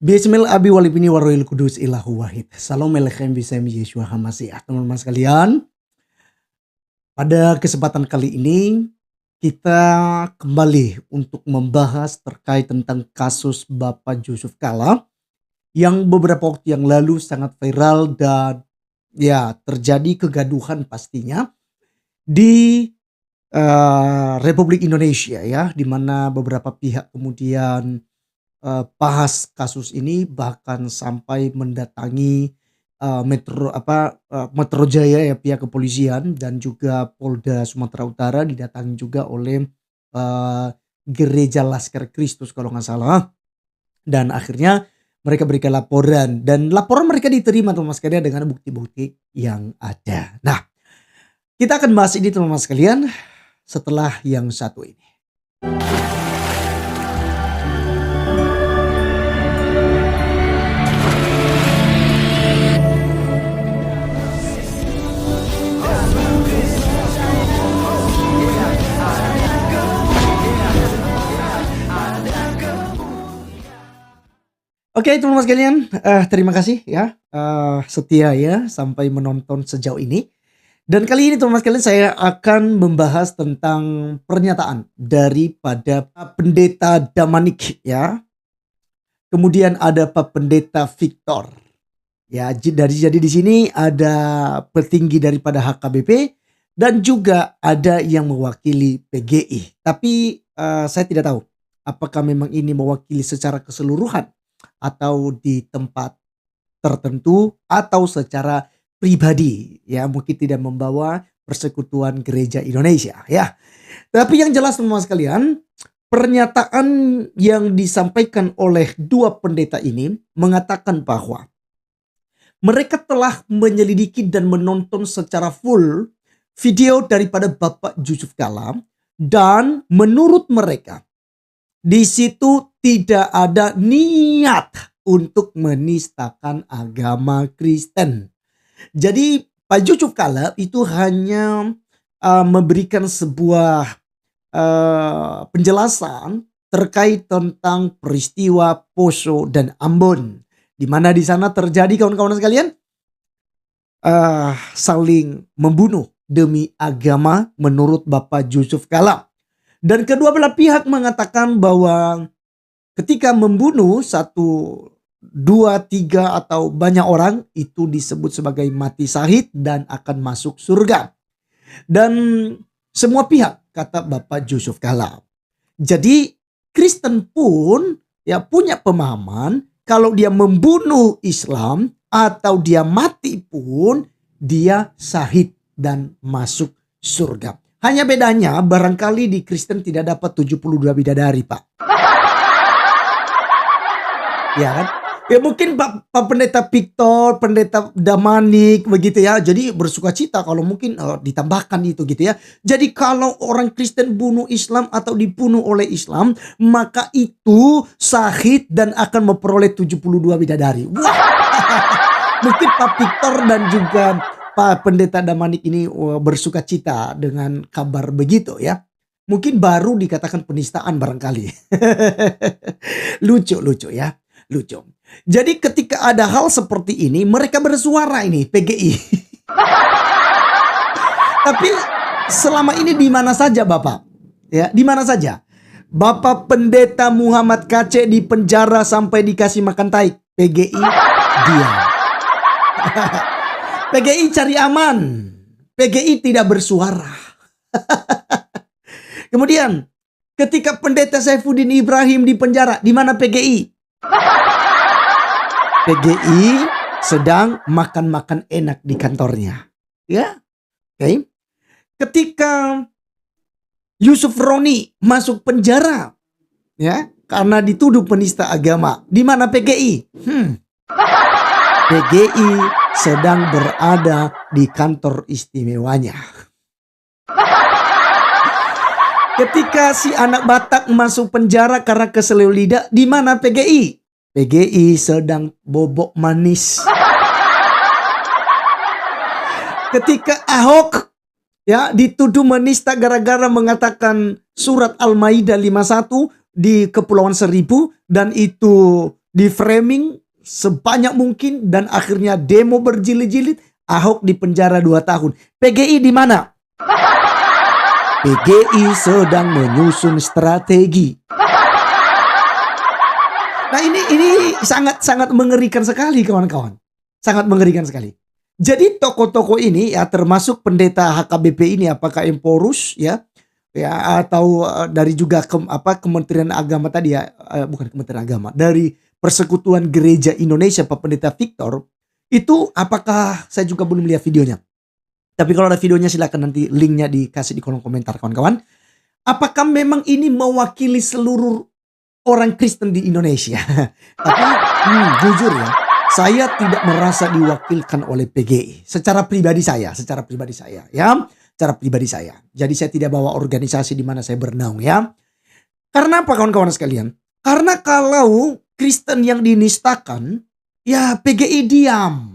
Bismil abi walibini waroil kudus ilahu wahid. Salam alechem bisem Yeshua Hamasiah. Teman-teman sekalian, pada kesempatan kali ini kita kembali untuk membahas terkait tentang kasus Bapak Yusuf Kala yang beberapa waktu yang lalu sangat viral dan ya terjadi kegaduhan pastinya di Republik Indonesia ya, di mana beberapa pihak kemudian bahas kasus ini bahkan sampai mendatangi Metro Jaya ya, pihak kepolisian dan juga Polda Sumatera Utara didatangi juga oleh uh, Gereja Laskar Kristus kalau nggak salah, dan akhirnya mereka berikan laporan dan laporan mereka diterima teman-teman sekalian dengan bukti-bukti yang ada. Nah, kita akan bahas ini teman-teman sekalian setelah yang satu ini. Oke teman-teman sekalian, terima kasih ya setia ya sampai menonton sejauh ini. Dan kali ini teman-teman sekalian saya akan membahas tentang pernyataan daripada Pak Pendeta Damanik ya. Kemudian ada Pak Pendeta Victor. Ya, jadi di sini ada petinggi daripada HKBP dan juga ada yang mewakili PGI. Tapi saya tidak tahu apakah memang ini mewakili secara keseluruhan atau di tempat tertentu atau secara pribadi ya, mungkin tidak membawa persekutuan gereja Indonesia ya. Tapi yang jelas teman-teman sekalian, pernyataan yang disampaikan oleh dua pendeta ini mengatakan bahwa mereka telah menyelidiki dan menonton secara full video daripada Bapak Yusuf Kala dan menurut mereka di situ tidak ada niat untuk menistakan agama Kristen. Jadi Pak Yusuf Kala itu hanya memberikan sebuah penjelasan terkait tentang peristiwa Poso dan Ambon, di mana di sana terjadi kawan-kawan sekalian saling membunuh demi agama menurut Bapak Yusuf Kala. Dan kedua belah pihak mengatakan bahwa ketika membunuh 1, 2, 3 atau banyak orang itu disebut sebagai mati syahid dan akan masuk surga. Dan semua pihak kata Bapak Yusuf Kala. Jadi Kristen pun ya punya pemahaman kalau dia membunuh Islam atau dia mati pun dia syahid dan masuk surga. Hanya bedanya barangkali di Kristen tidak dapat 72 bidadari, Pak. Ya kan? Ya mungkin Pak Pendeta Victor, Pendeta Damanik begitu ya. Jadi bersuka cita kalau mungkin ditambahkan itu gitu ya. Jadi kalau orang Kristen bunuh Islam atau dibunuh oleh Islam, maka itu syahid dan akan memperoleh 72 bidadari. Wah. Mungkin Pak Victor dan juga Pak Pendeta Damanik ini bersuka cita dengan kabar begitu ya. Mungkin baru dikatakan penistaan barangkali. Lucu ya. Lucu. Jadi ketika ada hal seperti ini mereka bersuara ini PGI. Tapi selama ini di mana saja Bapak? Ya, di mana saja? Bapak Pendeta Muhammad KC di penjara sampai dikasih makan tai. PGI diam. PGI cari aman. PGI tidak bersuara. Kemudian ketika Pendeta Saifuddin Ibrahim di penjara, di mana PGI? PGI sedang makan-makan enak di kantornya. Ya. Oke. Ketika Yusuf Roni masuk penjara ya karena dituduh penista agama, di mana PGI? PGI sedang berada di kantor istimewanya. Ketika si anak Batak masuk penjara karena keseleo lidah, di mana PGI? PGI sedang bobok manis. Ketika Ahok ya dituduh menista gara-gara mengatakan surat Al-Maidah 51 di Kepulauan Seribu dan itu di framing sebanyak mungkin, dan akhirnya demo berjilid-jilid. Ahok di penjara 2 tahun. PGI di mana? PGI sedang menyusun strategi. Nah, ini sangat mengerikan sekali, kawan-kawan. Sangat mengerikan sekali. Jadi tokoh-tokoh ini ya, termasuk pendeta HKBP ini, apakah Emporus ya atau dari juga Kementerian Agama tadi ya, bukan Kementerian Agama, dari Persekutuan Gereja Indonesia Pak Pendeta Victor, itu apakah, saya juga belum lihat videonya. Tapi kalau ada videonya silakan nanti linknya dikasih di kolom komentar, kawan-kawan. Apakah memang ini mewakili seluruh orang Kristen di Indonesia? Tapi jujur ya, saya tidak merasa diwakilkan oleh PGI. Secara pribadi saya ya. Secara pribadi saya. Jadi saya tidak bawa organisasi di mana saya bernaung ya. Karena apa, kawan-kawan sekalian? Karena kalau Kristen yang dinistakan, ya PGI diam.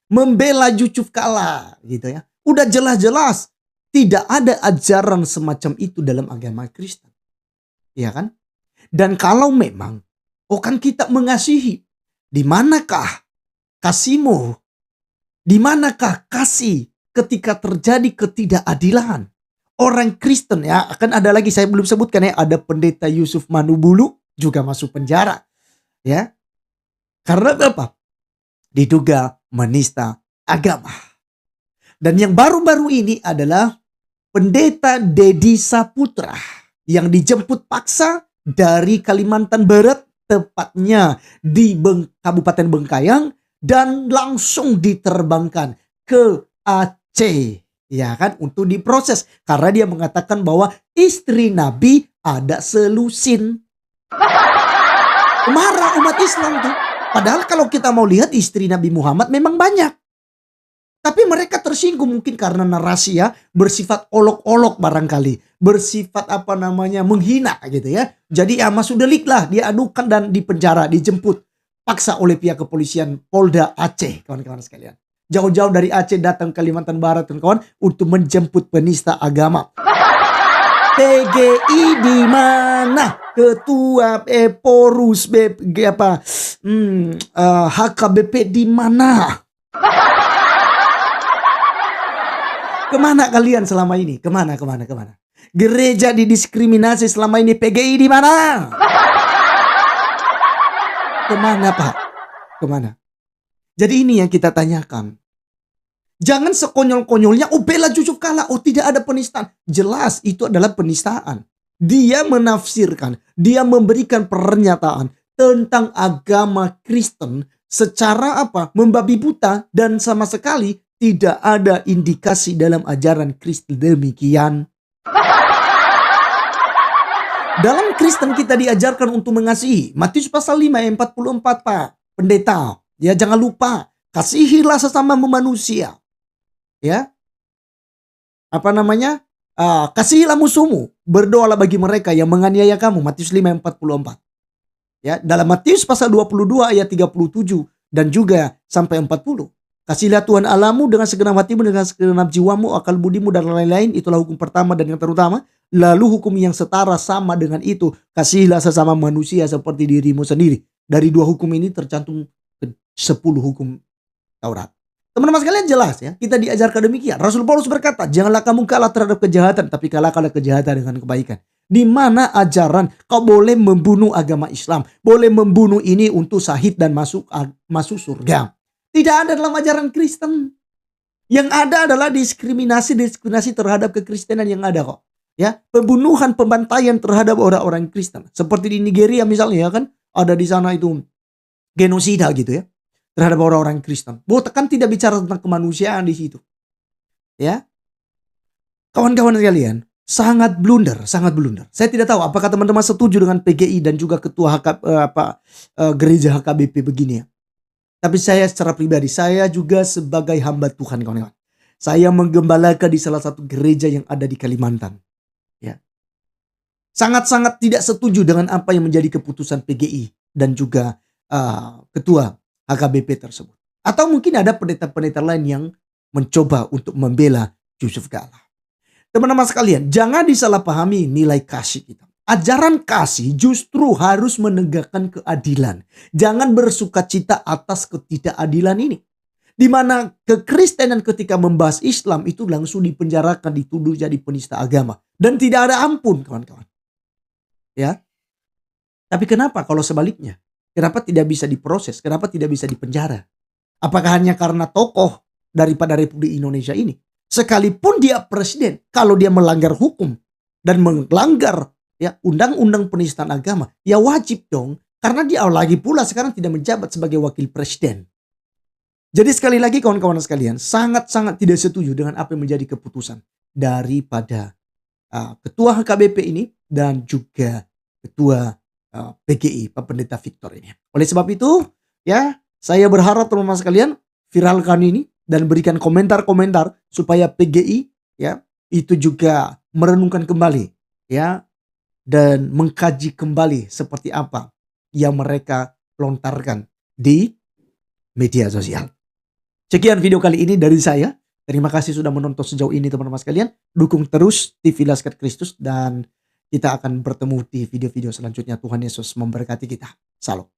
Membela Yusuf Kala gitu ya. Udah jelas-jelas tidak ada ajaran semacam itu dalam agama Kristen. Ya kan? Dan kalau memang, kan kita mengasihi, di manakah kasihmu? Di manakah kasih ketika terjadi ketidakadilan? Orang Kristen ya, akan ada lagi, saya belum sebutkan ya, ada pendeta Yusuf Manubulu juga masuk penjara. Ya. Karena apa? Diduga menista agama. Dan yang baru-baru ini adalah pendeta Dedi Saputra yang dijemput paksa dari Kalimantan Barat, tepatnya di Kabupaten Bengkayang, dan langsung diterbangkan ke Aceh, ya kan, untuk diproses karena dia mengatakan bahwa istri Nabi ada selusin. Marah umat Islam tuh. Padahal kalau kita mau lihat, istri Nabi Muhammad memang banyak. Tapi mereka tersinggung mungkin karena narasi ya, bersifat olok-olok barangkali. Bersifat menghina gitu ya. Jadi ya masuk delik lah, dia adukan dan dipenjara, dijemput paksa oleh pihak kepolisian Polda Aceh, kawan-kawan sekalian. Jauh-jauh dari Aceh datang ke Kalimantan Barat, kawan-kawan, untuk menjemput penista agama. PGI di mana? Ketua Porus HKBP di mana? Kemana kalian selama ini? Kemana? Gereja didiskriminasi selama ini, PGI di mana? Kemana, Pak? Kemana? Jadi ini yang kita tanyakan. Jangan sekonyol-konyolnya, bela Yusuf Kala, tidak ada penistaan. Jelas itu adalah penistaan. Dia menafsirkan, dia memberikan pernyataan tentang agama Kristen secara membabi buta, dan sama sekali tidak ada indikasi dalam ajaran Kristen demikian. Dalam Kristen kita diajarkan untuk mengasihi. Matius pasal 5 ayat 44, Pak Pendeta. Ya, jangan lupa, kasihilah sesama manusia. Ya. Kasihilah musuhmu, berdoalah bagi mereka yang menganiaya kamu. Matius 5 ayat 44. Ya, dalam Matius pasal 22 ayat 37 dan juga sampai 40. Kasihilah Tuhan Allahmu dengan segenap hatimu, dengan segenap jiwamu, akal budimu, dan lain-lain. Itulah hukum pertama dan yang terutama. Lalu hukum yang setara sama dengan itu, kasihilah sesama manusia seperti dirimu sendiri. Dari 2 hukum ini tercantum 10 hukum Taurat. Teman-teman sekalian, jelas ya, kita diajarkan demikian. Rasul Paulus berkata, janganlah kamu kalah terhadap kejahatan, tapi kalahkanlah kejahatan dengan kebaikan. Di mana ajaran kau boleh membunuh agama Islam, boleh membunuh ini untuk syahid dan masuk surga? Tidak ada dalam ajaran Kristen. Yang ada adalah diskriminasi terhadap kekristenan yang ada kok. Ya, pembunuhan, pembantaian terhadap orang-orang Kristen. Seperti di Nigeria misalnya ya kan, ada di sana itu genosida gitu ya, terhadap orang-orang Kristen. Kan tidak bicara tentang kemanusiaan di situ. Ya. Kawan-kawan sekalian, sangat blunder. Saya tidak tahu apakah teman-teman setuju dengan PGI dan juga ketua gereja HKBP begini ya. Tapi saya secara pribadi, saya juga sebagai hamba Tuhan, kawan-kawan. Saya menggembalakan di salah satu gereja yang ada di Kalimantan. Ya. Sangat-sangat tidak setuju dengan apa yang menjadi keputusan PGI dan juga ketua HKBP tersebut. Atau mungkin ada pendeta-pendeta lain yang mencoba untuk membela Yusuf Kala. Teman-teman sekalian, jangan disalahpahami nilai kasih kita. Ajaran kasih justru harus menegakkan keadilan. Jangan bersukacita atas ketidakadilan ini. Di mana kekristenan ketika membahas Islam itu langsung dipenjarakan, dituduh jadi penista agama. Dan tidak ada ampun, kawan-kawan. Ya. Tapi kenapa kalau sebaliknya? Kenapa tidak bisa diproses? Kenapa tidak bisa dipenjara? Apakah hanya karena tokoh daripada Republik Indonesia ini? Sekalipun dia presiden, kalau dia melanggar hukum dan melanggar ya undang-undang penistaan agama, ya wajib dong, karena dia lagi pula sekarang tidak menjabat sebagai wakil presiden. Jadi sekali lagi kawan-kawan sekalian, sangat-sangat tidak setuju dengan apa yang menjadi keputusan daripada ketua HKBP ini dan juga ketua PGI, Pak Pendeta Victor ini. Oleh sebab itu, ya saya berharap teman-teman sekalian viralkan ini dan berikan komentar-komentar supaya PGI ya itu juga merenungkan kembali ya dan mengkaji kembali seperti apa yang mereka lontarkan di media sosial. Sekian video kali ini dari saya. Terima kasih sudah menonton sejauh ini teman-teman sekalian. Dukung terus TV Laskar Kristus dan kita akan bertemu di video-video selanjutnya. Tuhan Yesus memberkati kita. Salam.